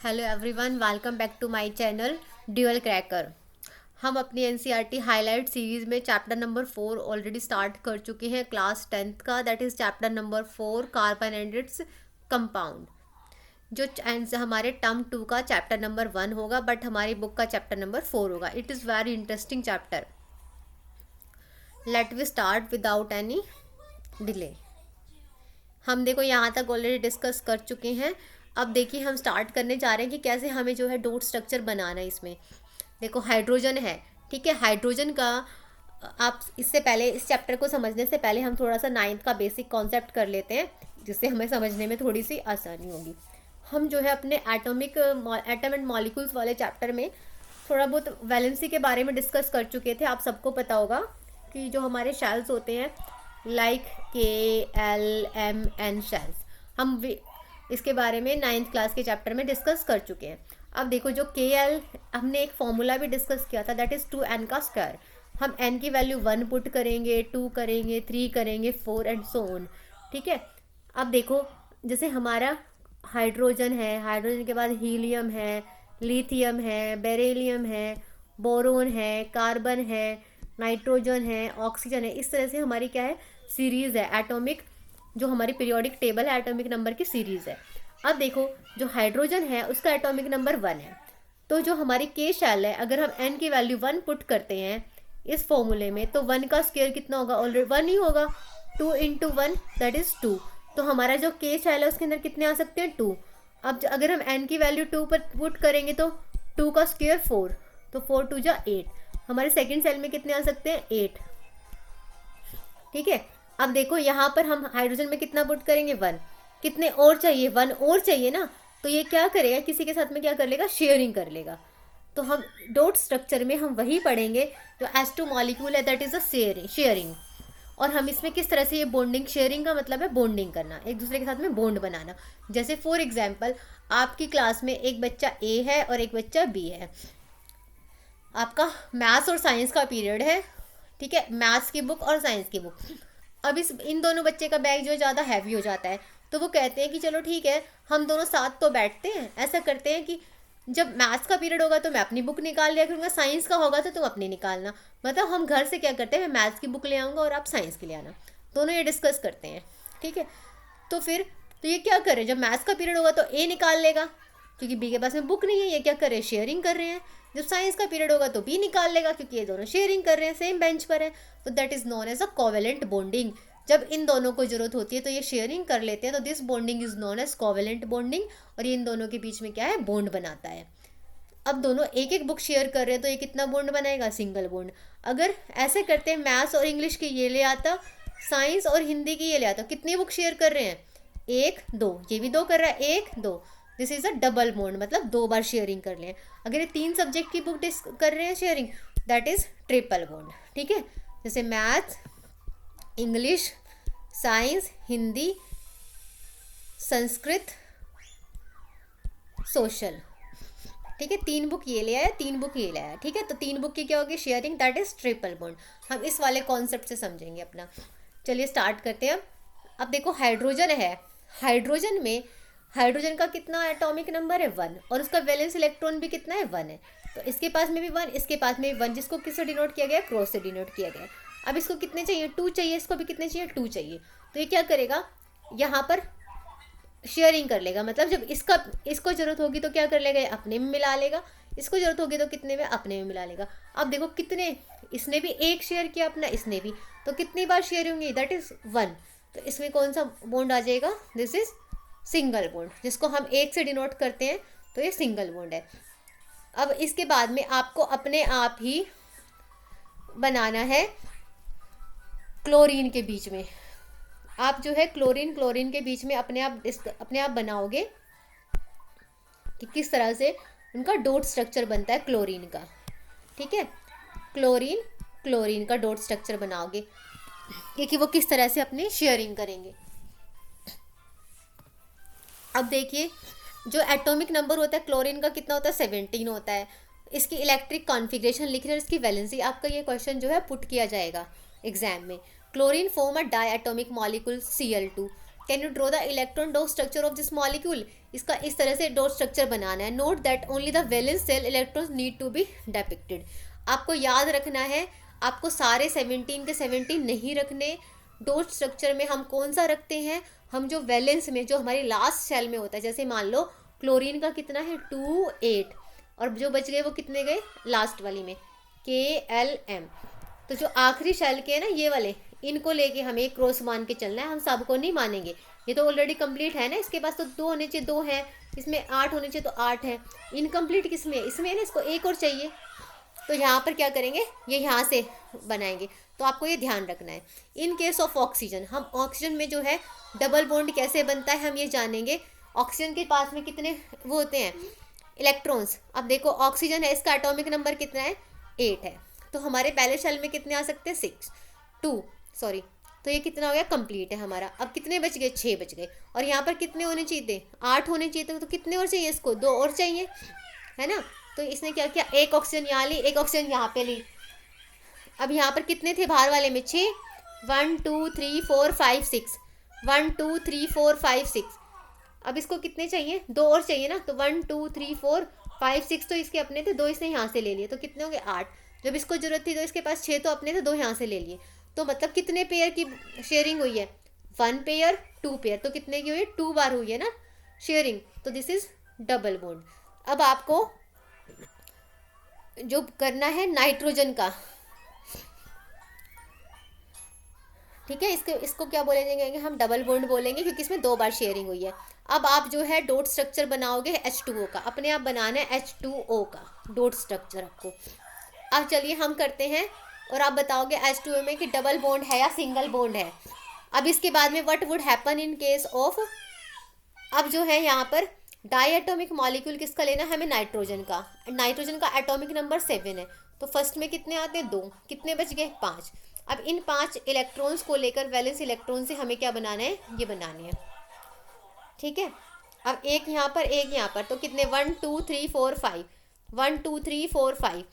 Hello everyone, welcome back to my channel dual cracker. हम अपनी NCERT highlight series में chapter number 4 already start कर चुके हैं क्लास 10th का। That is chapter number 4 carbon and its compound, जो हमारे टर्म 2 का चैप्टर नंबर 1 होगा, बट हमारी बुक का चैप्टर नंबर 4 होगा। It is very interesting chapter. Let we start without any delay. हम देखो यहाँ तक ऑलरेडी डिस्कस कर चुके हैं। अब देखिए हम स्टार्ट करने जा रहे हैं कि कैसे हमें जो है डॉट स्ट्रक्चर बनाना है। इसमें देखो हाइड्रोजन है, ठीक है। हाइड्रोजन का आप इससे पहले इस चैप्टर को समझने से पहले हम थोड़ा सा 9th का बेसिक कॉन्सेप्ट कर लेते हैं, जिससे हमें समझने में थोड़ी सी आसानी होगी। हम जो है अपने एटम एंड मॉलिक्यूल्स वाले चैप्टर में थोड़ा बहुत वैलेंसी के बारे में डिस्कस कर चुके थे। आप सबको पता होगा कि जो हमारे शेल्स होते हैं लाइक KLMN शेल्स, हम इसके बारे में 9th क्लास के चैप्टर में डिस्कस कर चुके हैं। अब देखो जो KL, हमने एक फॉर्मूला भी डिस्कस किया था, दैट इज़ 2n का स्क्वायर। हम n की वैल्यू 1 पुट करेंगे, 2 करेंगे, 3 करेंगे, 4 एंड सो ऑन, ठीक है। अब देखो जैसे हमारा हाइड्रोजन है, हाइड्रोजन के बाद हीलियम है, लिथियम है, बेरिलियम है, बोरोन है, कार्बन है, नाइट्रोजन है, ऑक्सीजन है। इस तरह से हमारी क्या है, सीरीज़ है एटॉमिक, जो हमारी पीरियोडिक टेबल है एटॉमिक नंबर की सीरीज़ है। अब देखो जो हाइड्रोजन है उसका एटॉमिक नंबर 1 है, तो जो हमारी K शेल है, अगर हम n की वैल्यू 1 पुट करते हैं इस फॉर्मूले में, तो 1 का स्क्वायर कितना होगा, ऑलरेडी 1 ही होगा। 2 इंटू 1 दैट इज़ 2। तो हमारा जो K शेल है उसके अंदर कितने आ सकते हैं, 2। अब अगर हम n की वैल्यू 2 पर पुट करेंगे तो 2 का स्क्वायर 4, तो 4 2 जा 8। हमारे सेकेंड सेल में कितने आ सकते हैं, 8, ठीक है। अब देखो यहाँ पर हम हाइड्रोजन में कितना पुट करेंगे, 1। कितने और चाहिए, 1 और चाहिए ना, तो ये क्या करेगा, किसी के साथ में क्या कर लेगा, शेयरिंग कर लेगा। तो हम डॉट स्ट्रक्चर में हम वही पढ़ेंगे जो H2 मॉलिक्यूल है, दैट इज़ अ शेयरिंग। और हम इसमें किस तरह से ये बॉन्डिंग, शेयरिंग का मतलब है बॉन्डिंग करना, एक दूसरे के साथ में बॉन्ड बनाना। जैसे फॉर एग्जाम्पल आपकी क्लास में एक बच्चा A है और एक बच्चा B है। आपका मैथ्स और साइंस का पीरियड है, ठीक है, मैथ्स की बुक और साइंस की बुक। अब इन दोनों बच्चे का बैग जो है ज़्यादा हैवी हो जाता है, तो वो कहते हैं कि चलो ठीक है हम दोनों साथ तो बैठते हैं। ऐसा करते हैं कि जब मैथ्स का पीरियड होगा तो मैं अपनी बुक निकाल लिया करूँगा, साइंस का होगा तो तुम अपनी निकालना। मतलब हम घर से क्या करते हैं, मैं मैथ्स की बुक ले आऊँगा और आप साइंस की ले आना, दोनों ये डिस्कस करते हैं, ठीक है। तो फिर तो ये क्या करें, जब मैथ्स का पीरियड होगा तो A निकाल लेगा, क्योंकि B के पास में बुक नहीं है। ये क्या करे, शेयरिंग कर रहे हैं। जब साइंस का पीरियड होगा तो B निकाल लेगा, क्योंकि ये दोनों शेयरिंग कर रहे हैं, सेम बेंच पर है। तो that is known as a covalent bonding. जब इन दोनों को जरूरत होती है तो ये शेयरिंग कर लेते हैं, तो this bonding is known as covalent bonding. और ये इन दोनों के बीच में क्या है, बॉन्ड बनाता है। अब दोनों एक एक बुक शेयर कर रहे हैं तो ये कितना बॉन्ड बनाएगा, सिंगल बॉन्ड। अगर ऐसे करते हैं, मैथ्स और इंग्लिश की ये ले आता, साइंस और हिंदी की ये ले आता, कितनी बुक शेयर कर रहे हैं, 1 2, ये भी 2 कर रहा है, 1 2। This is a double bond, मतलब 2 बार शेयरिंग कर लें। अगर ये 3 सब्जेक्ट की बुक कर रहे हैं sharing, that is triple bond, ठीक है। जैसे math, English, science, Hindi, Sanskrit, social, ठीक है। 3 बुक ये ले आया, 3 बुक ये ले आया, ठीक है। तो 3 बुक की क्या होगी, sharing, that is triple bond. हम इस वाले कॉन्सेप्ट से समझेंगे अपना। चलिए स्टार्ट करते हैं। अब देखो हाइड्रोजन है, हाइड्रोजन में हाइड्रोजन का कितना एटॉमिक नंबर है, 1, और उसका वैलेंस इलेक्ट्रॉन भी कितना है, 1 है। तो इसके पास में भी 1, इसके पास में भी 1, जिसको किससे डिनोट किया गया, क्रॉस से डिनोट किया गया। अब इसको कितने चाहिए, 2 चाहिए, इसको भी कितने चाहिए, 2 चाहिए। तो ये क्या करेगा, यहाँ पर शेयरिंग कर लेगा। मतलब जब इसको जरूरत होगी तो क्या कर लेगा, अपने में मिला लेगा, इसको जरूरत होगी तो कितने में, अपने में मिला लेगा। अब देखो कितने, इसने भी 1 शेयर किया अपना, इसने भी, तो कितनी बार शेयर होंगी, दैट इज 1। तो इसमें कौन सा बॉन्ड आ जाएगा, दिस इज सिंगल बॉन्ड, जिसको हम 1 से डिनोट करते हैं, तो ये सिंगल बॉन्ड है। अब इसके बाद में आपको अपने आप ही बनाना है क्लोरीन के बीच में। आप जो है क्लोरीन के बीच में अपने आप बनाओगे कि किस तरह से उनका डॉट स्ट्रक्चर बनता है क्लोरीन का, ठीक है। क्लोरीन का डॉट स्ट्रक्चर बनाओगे कि वो किस तरह से अपनी शेयरिंग करेंगे। अब देखिए जो एटॉमिक नंबर होता है क्लोरीन का कितना होता है, 17 होता है। इसकी इलेक्ट्रिक कॉन्फ़िगरेशन लिख रहे हैं, इसकी वैलेंसी, आपका ये क्वेश्चन जो है पुट किया जाएगा एग्जाम में। Chlorine form a diatomic molecule Cl2, can you draw the electron dot structure of this molecule. इसका इस तरह से डॉट स्ट्रक्चर बनाना है। Note that only the valence shell electrons need to be depicted. आपको याद रखना है, आपको सारे 17 के 17 नहीं रखने। डॉट स्ट्रक्चर में हम कौन सा रखते हैं, हम जो वैलेंस में, जो हमारी लास्ट शेल में होता है, जैसे मान लो क्लोरीन का कितना है 2 8, और जो बच गए वो कितने गए लास्ट वाली में KLM। तो जो आखिरी शेल के हैं ना ये वाले, इनको लेके हमें क्रॉस मान के चलना है, हम सबको नहीं मानेंगे। ये तो ऑलरेडी कंप्लीट है ना, इसके पास तो 2 होने चाहिए, 2 है, इसमें 8 होने चाहिए तो 8 है। इनकम्प्लीट किसमें, इसमें है ना, इसको एक और चाहिए। तो यहाँ पर क्या करेंगे, ये यहाँ से बनाएंगे। तो आपको ये ध्यान रखना है। इन केस ऑफ ऑक्सीजन, हम ऑक्सीजन में जो है डबल बॉन्ड कैसे बनता है हम ये जानेंगे। ऑक्सीजन के पास में कितने वो होते हैं इलेक्ट्रॉन्स। अब देखो ऑक्सीजन है, इसका एटॉमिक नंबर कितना है 8 है। तो हमारे पहले शेल में कितने आ सकते हैं 2 सॉरी। तो ये कितना हो गया कंप्लीट है हमारा। अब कितने बच गए 6 बच गए, और यहाँ पर कितने होने चाहिए थे 8 होने चाहिए थे। तो कितने और चाहिए इसको 2 और चाहिए, है ना। तो इसने क्या किया, एक ऑक्सीजन यहाँ ली, एक ऑक्सीजन यहाँ पे ली। अब यहाँ पर कितने थे बाहर वाले में 6, 1 2 3 4 5 6, 1 2 3 4 5 6। अब इसको कितने चाहिए 2 और चाहिए ना। तो 1 2 3 4 5 6 तो इसके अपने थे, 2 इसने यहाँ से ले लिए, तो कितने हो गए 8। जब इसको जरूरत थी तो इसके पास 6 तो अपने थे, 2 यहाँ से ले लिए। तो मतलब कितने पेयर की शेयरिंग हुई है 1 पेयर 2 पेयर, तो कितने की हुई है 2 बार हुई है ना शेयरिंग। तो दिस इज डबल बॉन्ड। अब आपको जो करना है नाइट्रोजन का, ठीक है, इसको क्या बोलेंगे हम डबल बॉन्ड बोलेंगे, क्योंकि इसमें 2 बार शेयरिंग हुई है। अब आप जो है डॉट स्ट्रक्चर बनाओगे H2O का, अपने आप बनाना है H2O का डॉट स्ट्रक्चर आपको। अब चलिए हम करते हैं, और आप बताओगे H2O में कि डबल बॉन्ड है या सिंगल बॉन्ड है। अब इसके बाद में what would happen in case of, अब जो है यहाँ पर डाई एटॉमिक मॉलिक्यूल किसका लेना है हमें नाइट्रोजन का। नाइट्रोजन का एटॉमिक नंबर 7 है। तो फर्स्ट में कितने आते हैं 2, कितने बच गए 5। अब इन 5 इलेक्ट्रॉन्स को लेकर वैलेंस इलेक्ट्रॉन से हमें क्या बनाना है, ये बनाने हैं, ठीक है। अब एक यहाँ पर एक यहाँ पर, तो कितने 1 2 3 4 5, 1 2 3 4 5,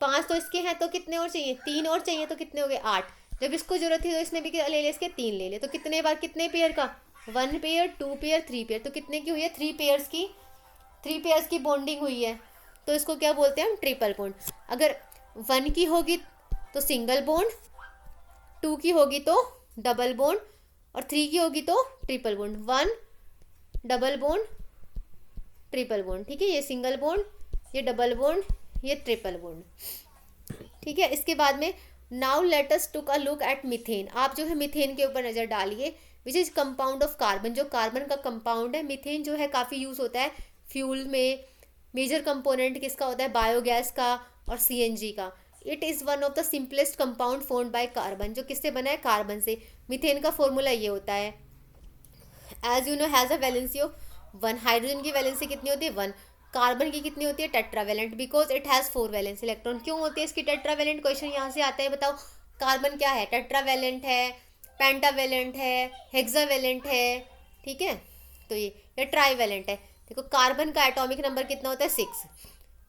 5 तो इसके हैं, तो कितने और चाहिए 3 और चाहिए, तो कितने हो गए 8। जब इसको जरूरत थी तो इसने भी ले लिया, इसके 3 ले लिए। तो कितने बार कितने पेयर का 1 पेयर 2 पेयर 3 पेयर, तो कितने की हुई है 3 पेयर्स की बॉन्डिंग हुई है। तो इसको क्या बोलते हैं हम ट्रिपल बॉन्ड। अगर 1 की होगी तो सिंगल बॉन्ड, 2 की होगी तो डबल बॉन्ड, और 3 की होगी तो triple bond. 1 double bond triple bond, ठीक है, ये सिंगल बॉन्ड, ये डबल बॉन्ड, ये ट्रिपल बॉन्ड, ठीक है। इसके बाद में now let us took a look at methane. आप जो है मीथेन के ऊपर नज़र डालिए, which is compound of carbon, जो कार्बन का कंपाउंड है। मीथेन जो है काफ़ी यूज़ होता है फ्यूल में। मेजर कंपोनेंट किसका होता है बायोगैस का और CNG का। It is one of the simplest compound formed by carbon, जो किससे बना है कार्बन से। मीथेन का फॉर्मूला ये होता है, as you know has a valency of 1। Hydrogen की वैलेंसी कितनी होती है 1। कार्बन की कितनी होती है tetravalent, because it has 4 valence electron. क्यों होती है इसकी टेट्रावेलेंट, क्वेश्चन यहाँ से आता है। बताओ कार्बन क्या है, टेट्रावेलेंट है, पेंटावेलेंट है, हेक्सावेलेंट है, ठीक है। तो ये ट्राईवेलेंट है। देखो कार्बन का एटॉमिक नंबर कितना होता है 6,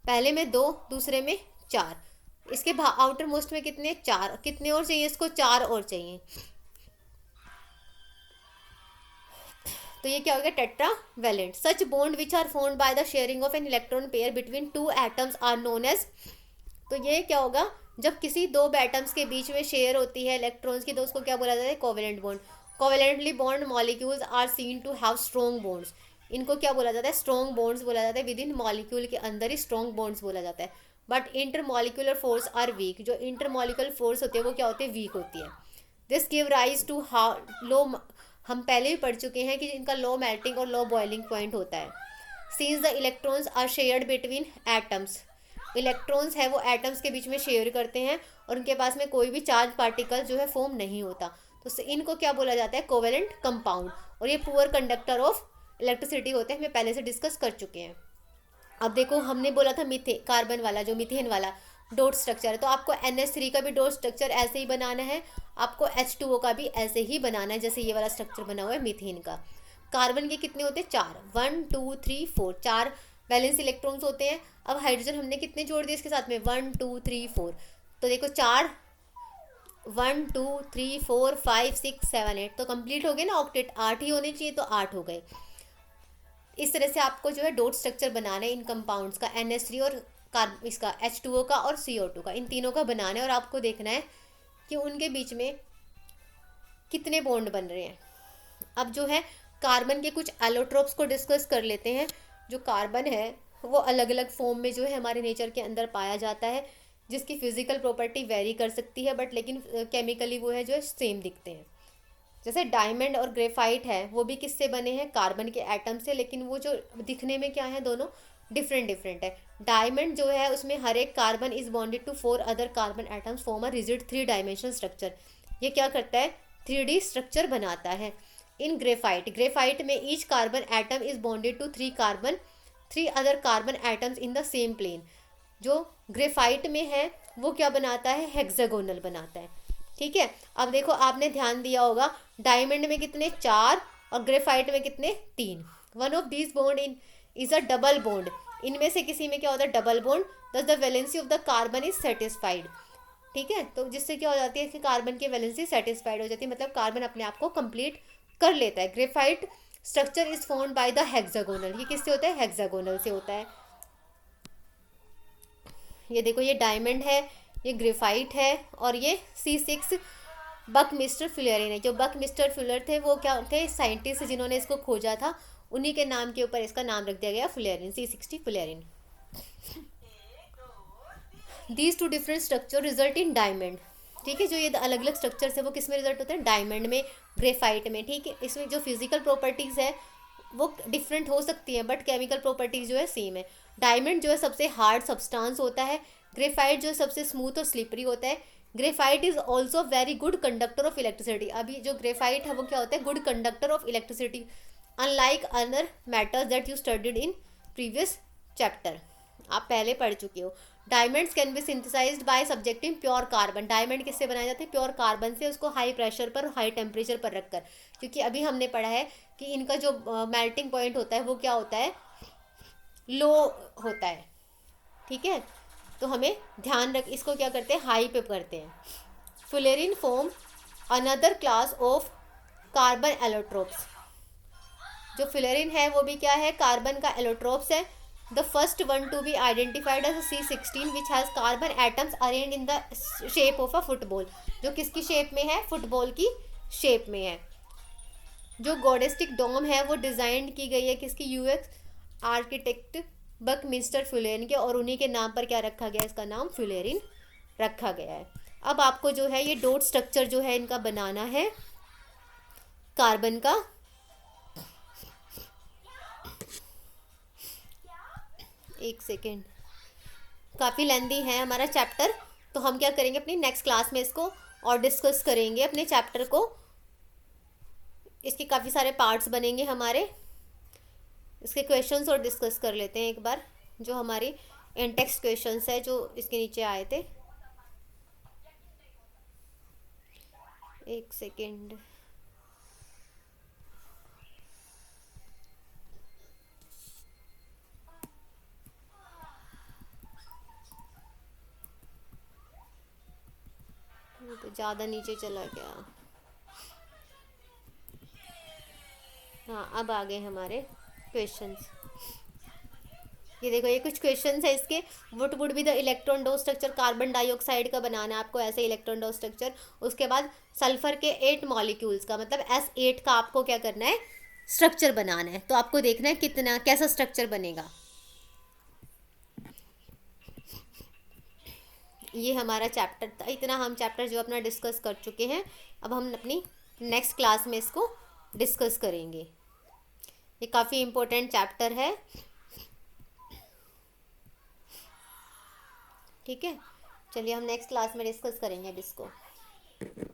पहले में 2 दूसरे में 4, इसके आउटर मोस्ट में कितने 4, कितने और चाहिए इसको 4 और चाहिए। तो ये क्या हो गया tetravalent. Such bond which are formed by the sharing of an electron pair between 2 atoms are known as. तो ये क्या होगा, जब किसी 2 एटम्स के बीच में शेयर होती है इलेक्ट्रॉन्स की, तो उसको क्या बोला जाता है covalent bond. Covalently bond molecules are seen to have strong bonds. इनको क्या बोला जाता है स्ट्रॉन्ग बॉन्ड्स बोला जाता है। विद इन मॉलिक्यूल के अंदर ही स्ट्रॉन्ग बॉन्ड्स बोला जाता है। But intermolecular force are weak. जो इंटरमॉलिक्यूलर फोर्स होती है वो क्या होती है वीक होती है। This give rise to low, हम पहले भी पढ़ चुके हैं कि इनका लो मेल्टिंग और लो बॉइलिंग पॉइंट होता है। Since the electrons are shared between atoms, electrons है वो एटम्स के बीच में शेयर करते हैं और उनके पास में कोई भी चार्ज पार्टिकल जो है फॉर्म नहीं होता, तो इनको क्या बोला जाता है कोवेलेंट कंपाउंड। और ये पुअर कंडक्टर ऑफ इलेक्ट्रिसिटी होते हैं, हमें पहले से डिस्कस कर चुके हैं। अब देखो हमने बोला था कार्बन वाला जो मीथेन वाला डॉट स्ट्रक्चर है, तो आपको NH3 का भी डॉट स्ट्रक्चर ऐसे ही बनाना है, आपको H2O का भी ऐसे ही बनाना है जैसे ये वाला स्ट्रक्चर बना हुआ है मीथेन का। कार्बन के कितने होते हैं 4, 1 2 3 4, 4 वैलेंस इलेक्ट्रॉन्स होते हैं। अब हाइड्रोजन हमने कितने जोड़ दिए इसके साथ में 1 2 3 4, तो देखो 4 1 2 3 4 5 6 7 8, तो कंप्लीट हो गए ना ऑक्टेट, 8 ही होने चाहिए तो 8 हो गए। इस तरह से आपको जो है डॉट स्ट्रक्चर बनाना है इन कंपाउंड्स का, NH3 और इसका H2O का और CO2 का, इन तीनों का बनाना है। और आपको देखना है कि उनके बीच में कितने बॉन्ड बन रहे हैं। अब जो है कार्बन के कुछ एलोट्रोप्स को डिस्कस कर लेते हैं। जो कार्बन है वो अलग अलग फॉर्म में जो है हमारे नेचर के अंदर पाया जाता है, जिसकी फिजिकल प्रॉपर्टी वेरी कर सकती है, बट लेकिन केमिकली वो है जो है सेम दिखते हैं। जैसे डायमंड और ग्रेफाइट है, वो भी किससे बने हैं, कार्बन के एटम से, लेकिन वो जो दिखने में क्या है दोनों डिफरेंट डिफरेंट है। डायमंड जो है उसमें हर एक carbon is bonded to 4 other carbon atoms form a rigid 3 dimensional structure. ये क्या करता है, 3D स्ट्रक्चर बनाता है। इन ग्रेफाइट में each carbon atom is bonded to 3 other carbon atoms in the same plane. जो ग्रेफाइट में है वो क्या बनाता है, हेक्सागोनल बनाता है। ठीक है, अब देखो आपने ध्यान दिया होगा डायमंड में कितने 4 और ग्रेफाइट में कितने 3। One of these bond in is a double bond, इनमें से किसी में क्या होता है डबल बॉन्ड, दस the valency of the carbon is satisfied. ठीक है, तो जिससे क्या हो जाती है कि कार्बन की वैलेंसी सेटिस्फाइड हो जाती है, मतलब कार्बन अपने आप को कंप्लीट कर लेता है। Graphite structure is formed by the hexagonal, ये किससे होता है, हेक्सागोनल से होता है। ये देखो ये डायमंड है, ये ग्रेफाइट है, और ये C6 बकमिस्टर फ्यूलेरिन है। जो बकमिस्टर फ्यूलर थे वो क्या थे, साइंटिस्ट जिन्होंने इसको खोजा था, उन्हीं के नाम के ऊपर इसका नाम रख दिया गया fullerene, C60 fullerene. These two different structure result in diamond. ठीक है, जो ये अलग अलग स्ट्रक्चर्स है वो किस में रिजल्ट होते हैं, डायमंड में, ग्रेफाइट में। ठीक है, इसमें जो फिजिकल प्रॉपर्टीज़ है वो डिफरेंट हो सकती हैं, बट केमिकल प्रॉपर्टीज जो है सेम है। डायमंड जो है सबसे हार्ड सब्सटेंस होता है, ग्रेफाइट जो है सबसे स्मूथ और स्लिपरी होता है। Graphite is also very good conductor of electricity. अभी जो ग्रेफाइट है वो क्या होता है, good conductor of electricity, unlike other matters that you studied in previous chapter, आप पहले पढ़ चुके हो। Diamonds can be synthesized by subjecting pure carbon. Diamond किससे बनाए जाते हैं, प्योर कार्बन से, उसको हाई प्रेशर पर हाई टेम्परेचर पर रखकर। क्योंकि अभी हमने पढ़ा है कि इनका जो मेल्टिंग पॉइंट होता है वो क्या होता है, लो होता है। ठीक है, तो हमें ध्यान रख, इसको क्या करते हैं, हाई पे करते हैं। Fullerene form another class of carbon allotropes. जो फ्यूलेरिन है वो भी क्या है, कार्बन का एलोट्रोप्स है। The first one to be identified as C16 which has carbon atoms arranged in the shape of a football. जो किसकी शेप में है, फुटबॉल की शेप में है। जो गॉडेस्टिक डोम है वो डिज़ाइन की गई है किसकी, US आर्किटेक्ट बकमिस्टर फ्यूलेरिन के, और उन्हीं के नाम पर क्या रखा गया, इसका नाम फ्यूलेरिन रखा गया है। अब आपको जो है ये डॉट स्ट्रक्चर जो है इनका बनाना है कार्बन का। एक सेकेंड, काफ़ी लेंदी है हमारा चैप्टर, तो हम क्या करेंगे अपनी नेक्स्ट क्लास में इसको और डिस्कस करेंगे अपने चैप्टर को। इसके काफ़ी सारे पार्ट्स बनेंगे हमारे, इसके क्वेश्चंस और डिस्कस कर लेते हैं एक बार। जो हमारी टेक्स्ट क्वेश्चंस है जो इसके नीचे आए थे। एक सेकेंड, तो ज़्यादा नीचे चला गया। हाँ, अब आ गए हमारे क्वेश्चंस। ये देखो ये कुछ क्वेश्चंस है इसके। What would be the electron dose structure, carbon dioxide का बनाना है आपको ऐसे इलेक्ट्रॉन डोज स्ट्रक्चर। उसके बाद सल्फर के 8 मॉलिक्यूल्स का, मतलब S8 का आपको क्या करना है, स्ट्रक्चर बनाना है। तो आपको देखना है कितना कैसा स्ट्रक्चर बनेगा। ये हमारा चैप्टर था, इतना हम चैप्टर जो अपना डिस्कस कर चुके हैं। अब हम अपनी नेक्स्ट क्लास में इसको डिस्कस करेंगे। ये काफ़ी इम्पोर्टेंट चैप्टर है। ठीक है, चलिए हम नेक्स्ट क्लास में डिस्कस करेंगे अब इसको।